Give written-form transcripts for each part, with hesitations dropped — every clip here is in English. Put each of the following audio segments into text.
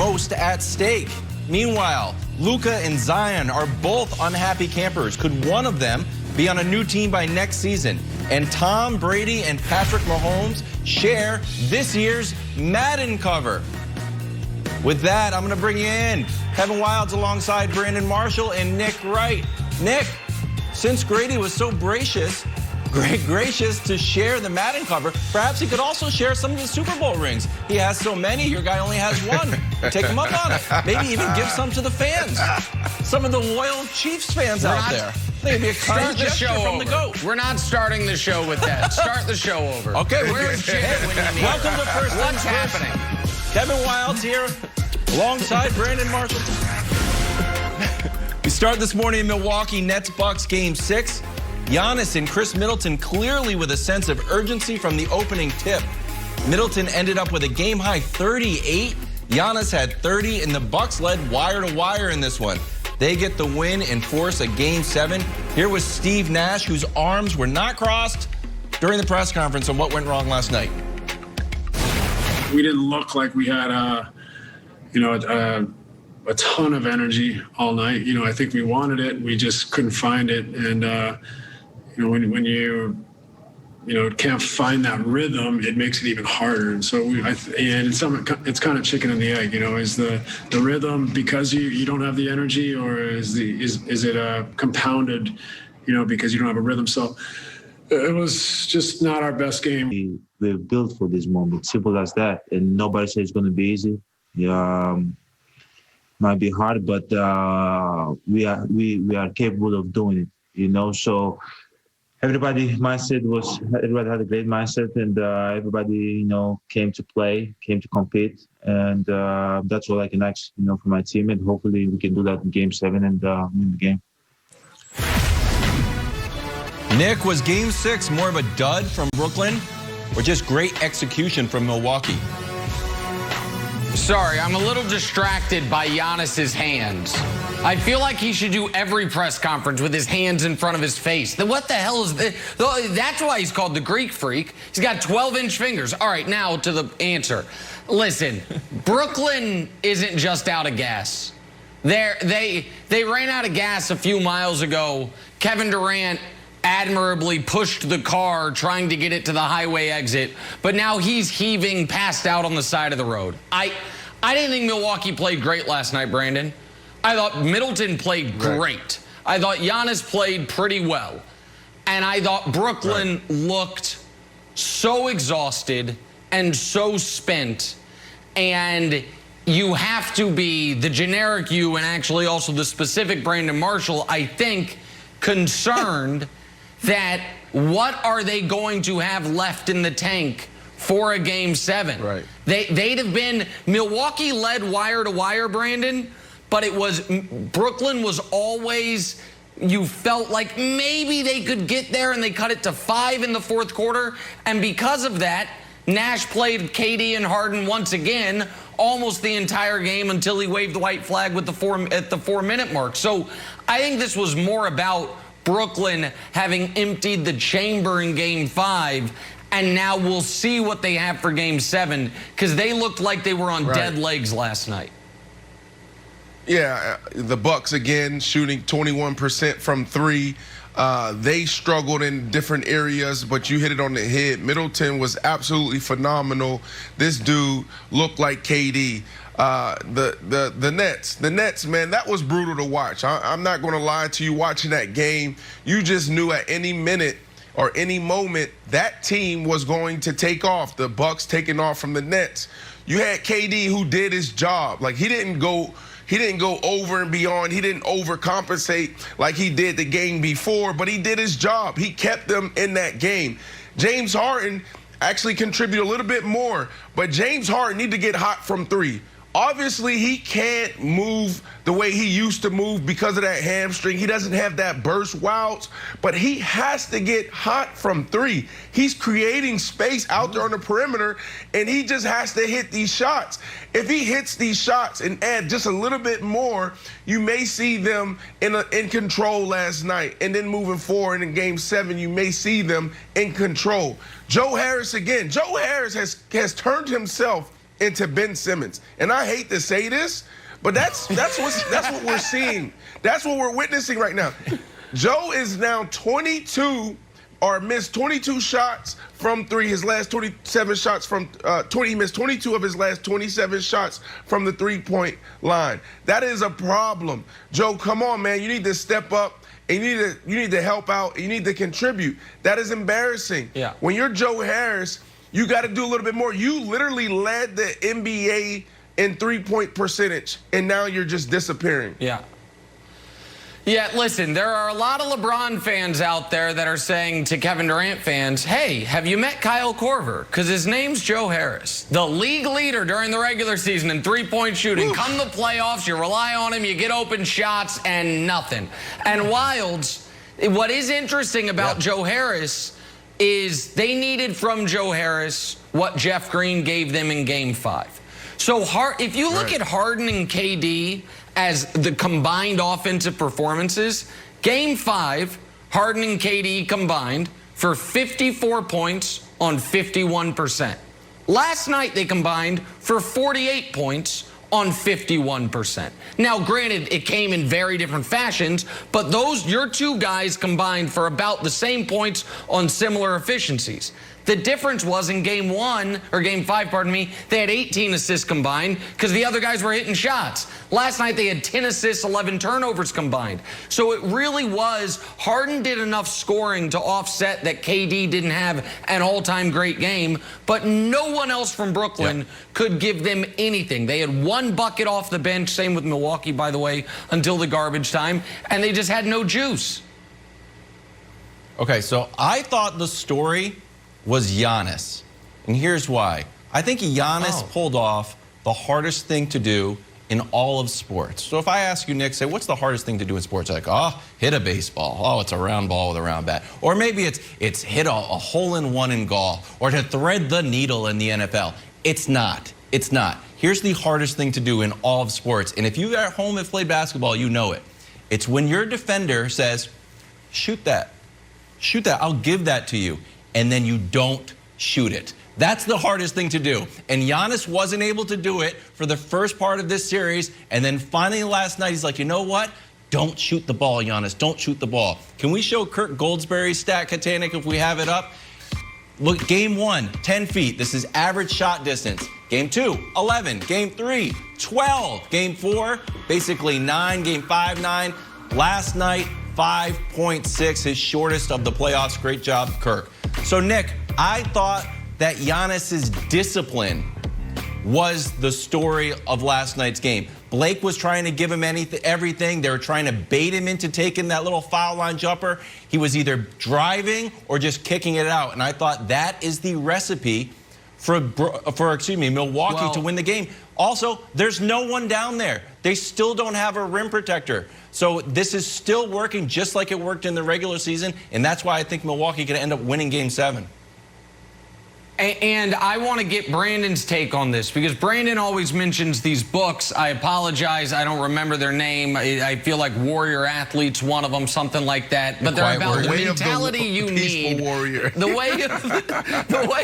most at stake. Meanwhile, Luka and Zion are both unhappy campers. Could one of them be on a new team by next season? And Tom Brady and Patrick Mahomes share this year's Madden cover. With that, I'm going to bring you in Kevin Wildes alongside Brandon Marshall and Nick Wright. Nick, since Grady was so gracious to share the Madden cover, perhaps he could also share some of the Super Bowl rings. He has so many, your guy only has one. Take him up on it. Maybe even give some to the fans. Some of the loyal Chiefs fans out there. I think it'd be a kind gesture from the GOAT. We're not starting the show with that. Start the show over. Okay, where's Jay when you need welcome to First What's happening? Kevin Wildes here alongside Brandon Marshall. We start this morning in Milwaukee, Nets-Bucks Game 6. Giannis and Chris Middleton clearly with a sense of urgency from the opening tip. Middleton ended up with a game-high 38. Giannis had 30, and the Bucks led wire to wire in this one. They get the win and force a Game 7. Here was Steve Nash, whose arms were not crossed during the press conference on what went wrong last night. We didn't look like we had a ton of energy all night. I think we wanted it. We just couldn't find it. And, when you can't find that rhythm, it makes it even harder. And so it's kind of chicken and the egg, is the rhythm because you don't have the energy, or is it compounded, because you don't have a rhythm. So it was just not our best game. We're built for this moment, simple as that. And nobody says it's going to be easy. Might be hard, but we are capable of doing it. So everybody had a great mindset, and everybody came to play, came to compete, and that's all I can ask for my team, and hopefully we can do that in Game 7 and win the game. Nick, was Game 6 more of a dud from Brooklyn, or just great execution from Milwaukee? Sorry, I'm a little distracted by Giannis's hands. I feel like he should do every press conference with his hands in front of his face. What the hell is this? That's why he's called the Greek Freak. He's got 12-inch fingers. All right, now to the answer. Listen, Brooklyn isn't just out of gas. They ran out of gas a few miles ago. Kevin Durant admirably pushed the car trying to get it to the highway exit, but now he's heaving, passed out on the side of the road. I didn't think Milwaukee played great last night, Brandon. I thought Middleton played great. I thought Giannis played pretty well. And I thought Brooklyn looked so exhausted and so spent. And you have to be the generic you, and actually also the specific Brandon Marshall, I think, concerned that what are they going to have left in the tank for a Game 7? Right. They'd have been, Milwaukee led wire to wire, Brandon, but Brooklyn was always, you felt like maybe they could get there, and they cut it to 5 in the fourth quarter. And because of that, Nash played KD and Harden once again almost the entire game until he waved the white flag at the 4-minute mark. So I think this was more about Brooklyn having emptied the chamber in Game 5, and now we'll see what they have for Game 7, because they looked like they were on dead legs last night. Yeah, the Bucks again shooting 21% from 3. They struggled in different areas, but you hit it on the head. Middleton was absolutely phenomenal. This dude looked like KD. The Nets, man, that was brutal to watch. I'm not going to lie to you. Watching that game, you just knew at any minute or any moment that team was going to take off. The Bucks taking off from the Nets. You had KD who did his job. Like, he didn't go over and beyond. He didn't overcompensate like he did the game before, but he did his job. He kept them in that game. James Harden actually contributed a little bit more, but James Harden need to get hot from 3. Obviously, he can't move the way he used to move because of that hamstring. He doesn't have that burst wilds, but he has to get hot from 3. He's creating space out there on the perimeter, and he just has to hit these shots. If he hits these shots and add just a little bit more, you may see them in control last night. And then moving forward in Game 7, you may see them in control. Joe Harris again. Joe Harris has turned himself into Ben Simmons. And I hate to say this, but that's what we're seeing. That's what we're witnessing right now. Joe is now 22 or missed 22 shots from three. His last 27 shots from he missed 22 of his last 27 shots from the three-point line. That is a problem. Joe, come on, man. You need to step up. And you need to help out. You need to contribute. That is embarrassing. Yeah. When you're Joe Harris, you got to do a little bit more. You literally led the NBA in three-point percentage, and now you're just disappearing. Yeah. Yeah, listen, there are a lot of LeBron fans out there that are saying to Kevin Durant fans, hey, have you met Kyle Korver? Because his name's Joe Harris, the league leader during the regular season in three-point shooting. Oof. Come the playoffs, you rely on him, you get open shots, and nothing. And Wilds, what is interesting about Joe Harris is they needed from Joe Harris what Jeff Green gave them in Game 5. So if you look at Harden and KD as the combined offensive performances, Game 5, Harden and KD combined for 54 points on 51%. Last night they combined for 48 points on 51%. Now, granted, it came in very different fashions, but your two guys combined for about the same points on similar efficiencies. The difference was in Game 5, pardon me, they had 18 assists combined because the other guys were hitting shots. Last night they had 10 assists, 11 turnovers combined. So it really was, Harden did enough scoring to offset that KD didn't have an all-time great game, but no one else from Brooklyn could give them anything. They had one bucket off the bench, same with Milwaukee, by the way, until the garbage time, and they just had no juice. Okay, so I thought the story was Giannis, and here's why. I think Giannis pulled off the hardest thing to do in all of sports. So if I ask you, Nick, say, what's the hardest thing to do in sports? Like, hit a baseball. Oh, it's a round ball with a round bat. Or maybe it's hit a hole-in-one in golf, or to thread the needle in the NFL. It's not. It's not. Here's the hardest thing to do in all of sports, and if you at home have played basketball, you know it. It's when your defender says, shoot that. Shoot that. I'll give that to you. And then you don't shoot it. That's the hardest thing to do. And Giannis wasn't able to do it for the first part of this series. And then finally last night, he's like, you know what? Don't shoot the ball, Giannis. Don't shoot the ball. Can we show Kirk Goldsberry's stat, Katanic, if we have it up? Look, Game 1, 10 feet. This is average shot distance. Game 2, 11. Game 3, 12. Game 4, basically 9. Game 5, 9. Last night, 5.6, his shortest of the playoffs. Great job, Kirk. So, Nick, I thought that Giannis's discipline was the story of last night's game. Blake was trying to give him everything. They were trying to bait him into taking that little foul line jumper. He was either driving or just kicking it out. And I thought that is the recipe for Milwaukee to win the game. Also, there's no one down there. They still don't have a rim protector. So this is still working just like it worked in the regular season, and that's why I think Milwaukee could end up winning Game 7. And I want to get Brandon's take on this because Brandon always mentions these books. I apologize, I don't remember their name. I feel like Warrior Athlete's one of them, something like that. But they're about the mentality you need. Warrior. The way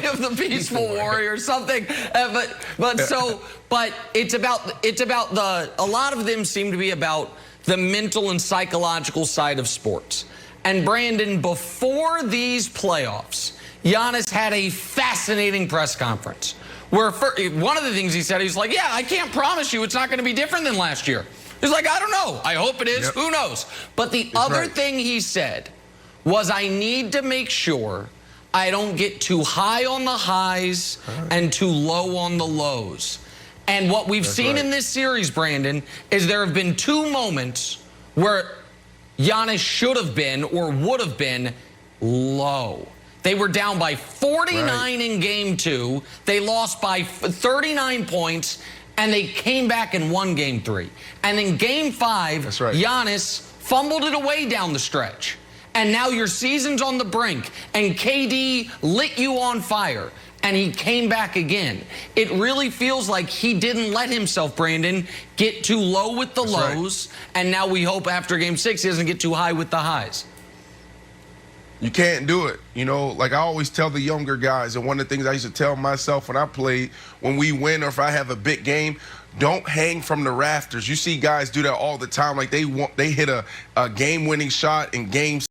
of the peaceful warrior, something. But it's about a lot of them seem to be about the mental and psychological side of sports. And Brandon, before these playoffs, Giannis had a fascinating press conference where one of the things he said, he's like, yeah, I can't promise you it's not going to be different than last year. He's like, I don't know. I hope it is. Yep. Who knows? But the other thing he said was, I need to make sure I don't get too high on the highs and too low on the lows. And what we've seen in this series, Brandon, is there have been two moments where Giannis should have been or would have been low. They were down by 49 in Game 2. They lost by 39 points, and they came back and won Game 3. And in Game 5, Giannis fumbled it away down the stretch. And now your season's on the brink, and KD lit you on fire, and he came back again. It really feels like he didn't let himself, Brandon, get too low with the lows, and now we hope after Game 6 he doesn't get too high with the highs. You can't do it. You know, like I always tell the younger guys, and one of the things I used to tell myself when I played, when we win or if I have a big game, don't hang from the rafters. You see guys do that all the time. Like they hit a game-winning shot in games.